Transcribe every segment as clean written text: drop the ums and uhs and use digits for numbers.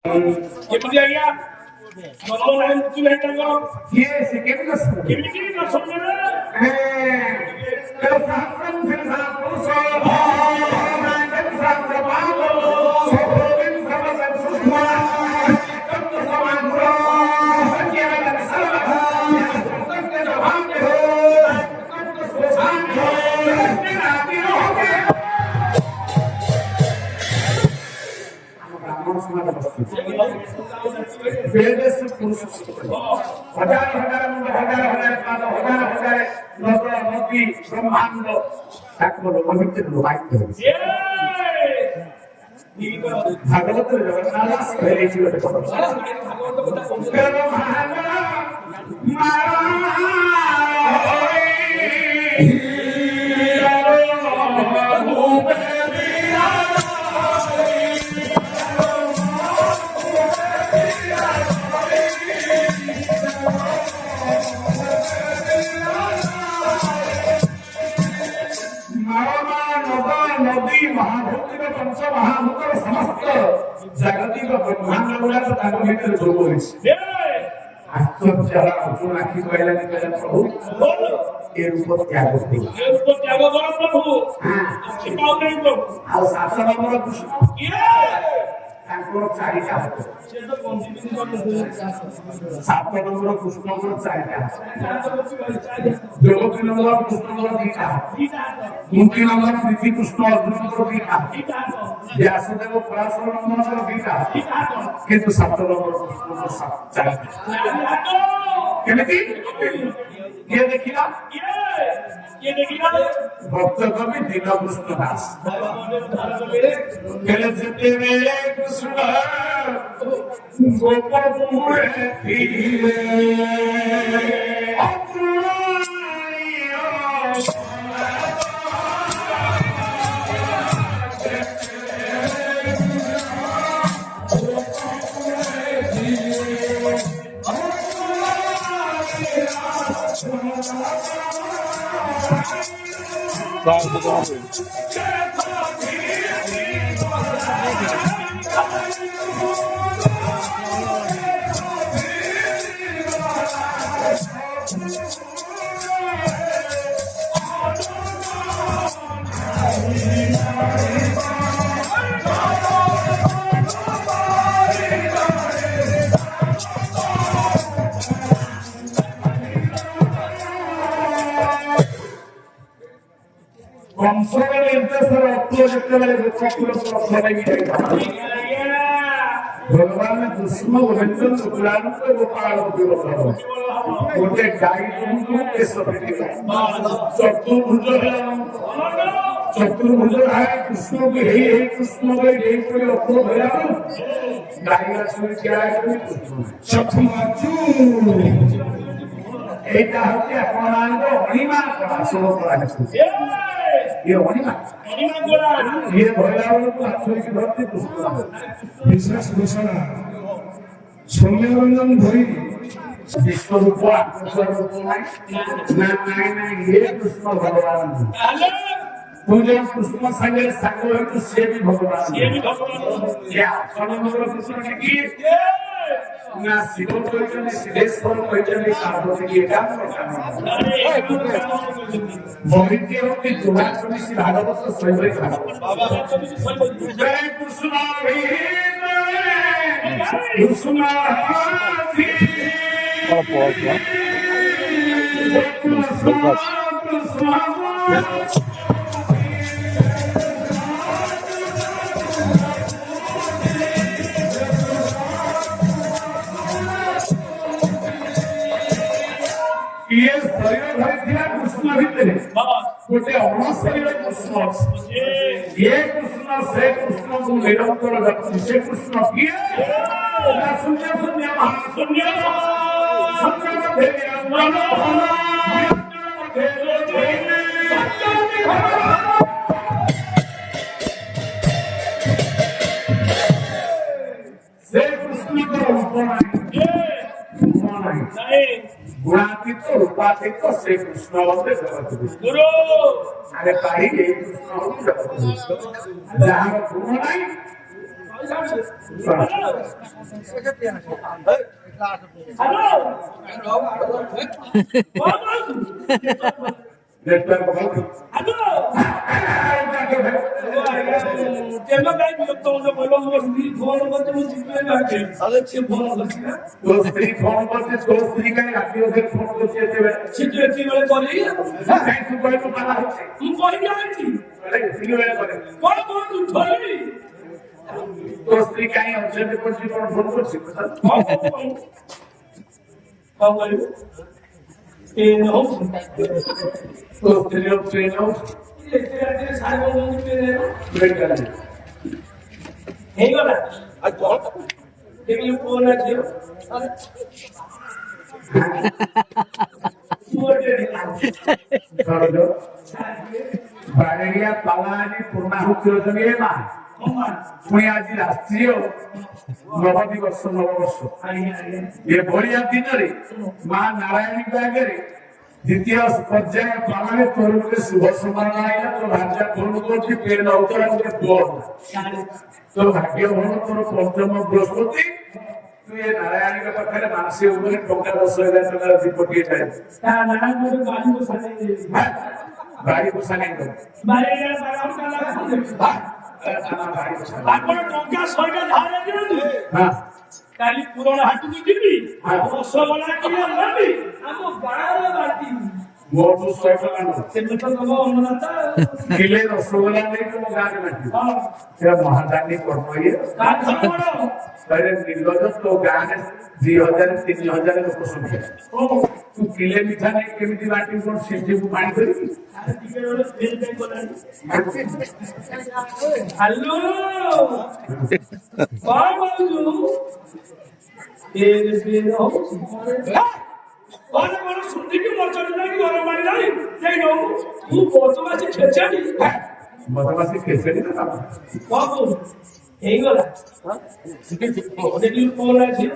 କେମିତି ଆଜ୍ଞା ନବ ନାହିଁ ମୁକ୍ତି ଭେଟଙ୍କର କିଏ ସେ କେମିତି ଅଛନ୍ତି? କେମିତି ଅଛନ୍ତି ରେ ଶାସ୍ତ୍ରଂ ସିଂହା ପୁରୁଷ ନାଗଂ ଶାସ୍ତ୍ର ପାଦ ସୋଭିଂ ସମସଂ ସୁଷ୍ମା କନ୍ତ ସମାଗ୍ର ସଂଜ୍ଞାନ ସର୍ବ କନ୍ତ ଭାଗ୍ୟ କନ୍ତ ସୁଶାନ୍ତ ରାତି ରହେ ଆମ ବ୍ରାହ୍ମଣ ସମାଜ ବସ୍ତି वेदस्य पुरुष हजार हजार मुंड हजार हजार पाद हजार हजार नगर नदी ब्रह्मांड ठाकुर पवित्र लोकायित भागवत जगन्नाथ पहले जी को देखो पंच महाभूत समस्त जागतिक ब्रह्मांड गुड़ा ताको भीतर जोग होइछ आश्चर्य अर्जुन आखि कहला कि प्रभु ए रूप त्याग करो प्रभु आखि पाउ नहीं प्रभु आ सात नंबर कृष्ण ताको चारिटा हाथ से तो सात नंबर कृष्ण को चारिटा जोग नंबर कृष्ण को दीटा मुक्ति नंबर प्रीति कृष्ण अर्जुन को दीटा व्यासदेव पराशर नंबर दीटा किंतु सात नंबर कृष्ण को चारिटा केमिति ये देखिला भक्त कवि दीन कृष्ण दास केले जेते मेरे कृष्ण गोपपुरे धीरे भगवान कृष्ण गोविंद गोपाल गोटे गाई चतुर्भुज कृष्ण के कृष्ण गाई ये होनिमा ये भैरव को आश्रय की भक्ति विशेष घोषणा सौम्यरंजन धरी विश्व रूप आत्मस्वर रूप ना ये कृष्ण भगवान तू जो कृष्ण संगे संग है तो से भी भगवान क्या समग्र कृष्ण की ना शिव कहते सिद्धेश्वर कहते पार्वती के काम मोहिते होती जुड़ा कभी सी भागवत तो सही जय कृष्ण कृष्ण ये शरीर धरिथिला कृष्ण भितरे गोटे अण शरीर कृष्ण ये कृष्ण से कृष्ण को निरंतर जपति से कृष्ण किए शून्य शून्य महाशून्य शून्य देवी से कृष्ण को रूप नहीं गुणातीत रूपातीत श्री कृष्ण वंदे जगत गुरु अरे पारी कृष्ण जहाँ गुण नहीं নেটওয়ার্ক ভালো তোর স্ত্রী ফোন করছে তোর স্ত্রীকে আপনি ওদের ফোন করছে মানা হচ্ছে তোর স্ত্রী কাই অবজেক্ট করছি কোন ফোন করছি তোর স্ত্রী ট্রেন হাউস ହେଇଗଲା ଆଉ କଣ ଦେଖିଲି ପୁଅ ନା ଝିଅ ବାଡେରିଆ ପାଲାହାଣ୍ଡି ପୂର୍ଣ୍ଣାହୁତି ଅଛନ୍ତି ଏ ମା ପୁଣି ଆଜି ରାଷ୍ଟ୍ରୀୟ ନବଦିବସ ନବବର୍ଷ ଏଭଳିଆ ଦିନରେ ମା ନାରାୟଣୀଙ୍କ ଆଗରେ ଦ୍ୱିତୀୟ ପର୍ଯ୍ୟାୟ ପାଲାରେ ତୋର ଗୋଟେ ଶୁଭ ସମାନ ଆଇଲା ତୋ ଭାଷା ଫୋନ କରୁଛି ପେନ୍ ଉତ୍ତର ଗୋଟେ ପୁଅ ତୋ ଭାଗ୍ୟ ଭଲ ତୋର ପଞ୍ଚମ ବୃହସ୍ପତି ତୁ ଏ ନାରାୟଣୀଙ୍କ ପାଖରେ ମାସେ ଉପରେ ଟଙ୍କା 10,000 ଟଙ୍କାର ଦୀପଟିଏ ପାଇବୁ ବାড়ি পোষা নেই ଆପଣ ଟଙ୍କା 100ଟା ଧାର ଦିଅନ୍ତୁ କାଲି ପୁରଣ ହାଟକୁ ଯିବି ରସଗୋଲା କିଲୋ ନେବି ଆମ ଗାଁରେ ବାଣ୍ଟି ମୋଠୁ 100 ଟଙ୍କା ନବ ସେମିତି ତ ଦବ ଅନୁନାଥ କିଲେ ରସଗୋଲା ନେଇ ତମ ଗାଁରେ ବାଣ୍ଟି ସେଟା ମହାଦାନୀ କର୍ମ ଇଏ ନିର୍ଲଜ ତୋ ଗାଁରେ 2,000 3,000 ଲୋକ ସଂଖ୍ୟା ତୁ କିଲେ ମିଠା ନେଇ କେମିତି ବାଣ୍ଟି କଣ ସିଝିବୁ ପାଣି କରିବି ହ୍ୟାଲୋ କଣ କହୁଛୁ କଣ ଶୁଣିକି ମର୍ଚନ୍ତି ନାହିଁ ଗରମ ପାଣି ନାହିଁ ଯାଇ ନଉ ତୁ ବଦମାସି ଖେଚାଡ଼ି ବଦମାସି ଖେଚେଡ଼ି ନା କଣ କହୁଛୁ ହେଇଗଲା ଦେଖିଲୁ କଣ ଅଛି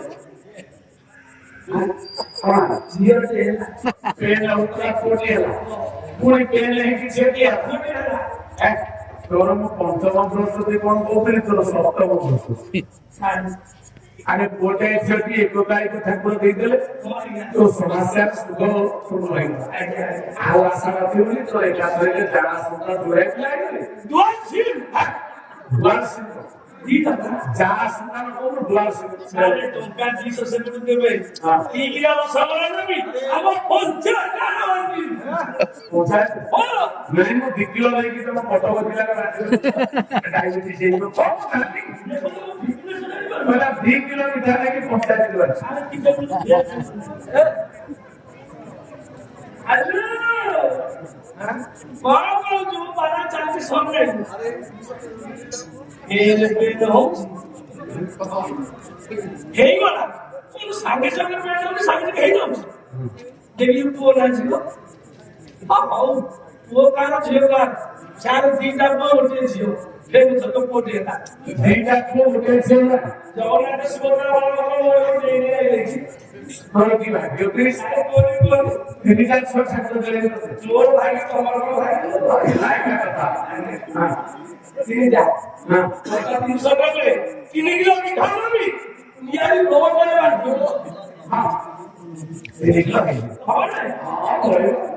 ଝିଅଟେ ହେଲା ପେନ୍ ଉତ୍ତରା କୋଟି ହେଲା ପୁଣି ପେନ୍ ହେଇକି ସେଠି ତୋର ମୁଁ ପଞ୍ଚମ ବୃହସ୍ପତି କଣ କହୁଥିଲି ତୋର ସପ୍ତମ ବୃହସ୍ପତି ଆରେ ପୁଅଟା ଝିଅଟି 1 ତାରିଖ ଠାକୁର ଦେଇଦେଲେ ତୋ ସମସ୍ୟାର ସୁଖ ପୂର୍ଣ୍ଣ ହେଇଗଲା ଆଉ ଆଶା ନଥିବ ବୋଲି ତୋ ଏକାଥରେ ଜାଣା ସୁନ୍ଦର ଯୋଡ଼ାଇ ଯାହା ସୁନ୍ଦର କହୁନୁ ଦୁଆର ଟଙ୍କା 200 ସେପଟୁ ଦେବେ କିଲୋ ରସଗୋଲା ନେବି ଆମ ପଞ୍ଚାୟତ ନାଇଁ ମୁଁ 2 କିଲୋ ନେଇକି ତମ କଟକ ଜିଲ୍ଲାରେ ଡାଇବେଟିସ୍ ହେଇଯିବ 2 କିଲୋ ମିଠା ନେଇକି ପଞ୍ଚାୟତ ଯିବାର କଣ କହୁଛୁ ପାରା ଚାଲିଛି ସନ୍ଧ୍ୟା ହେଇଗଲା ସାଙ୍ଗେ ସାଙ୍ଗେ ସାଙ୍ଗେ ସାଙ୍ଗେ ହେଇଯାଉଛି ଦେଖିଲି ପୁଅ ନା ଝିଅ ହଉ ପୁଅ କାହାର ଝିଅ କାହାର ଚାର 2ଟା ପୁଅ ଗୋଟିଏ ଝିଅ ଦେଖୁଛ ପୁଅଟିଏ ହେଲା 2ଟା ପୁଅ ଗୋଟିଏ ଝିଅ ଜଗନ୍ନାଥ ସୁଭଦ୍ରା ତୋର କି ଭାଗ୍ୟ 3ଟା ଛୁଆ ଠାକୁର ଦେଲେ ମୋର ଭାଇ ତମର ଭାଇ ତିନିଟା 300 ଟଙ୍କା 3 କିଲୋ ମିଠା ନେବି ନିଆରି ଗୋବର করে বাঁধবো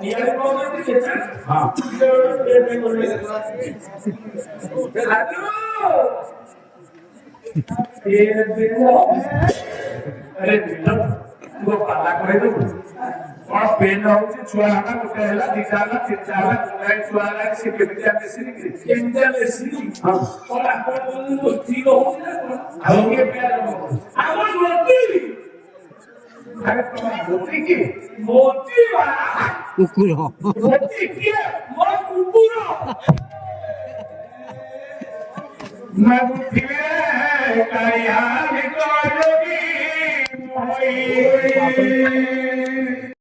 নিয়ারি গোবর দিয়ে খেতে হ্যাঁ अरे तू पाला करे तो कौन पेन होची छुआ हना गोटे हैला 2टा हला 3टा हला गोटाए छुआ हला से केमितिया बेसी କେମିତିଆ ବେଶୀ हां କଣ ଆପଣ ସ୍ତ୍ରୀ ରହୁଛି ନା କଣ ଆଉ के प्यार আমার মোতি अरे तुम मोती की মোতি বা কুকুর मोती की ମୋ କୁକୁର मैं पृथ्वी काया निकोलोगी मोई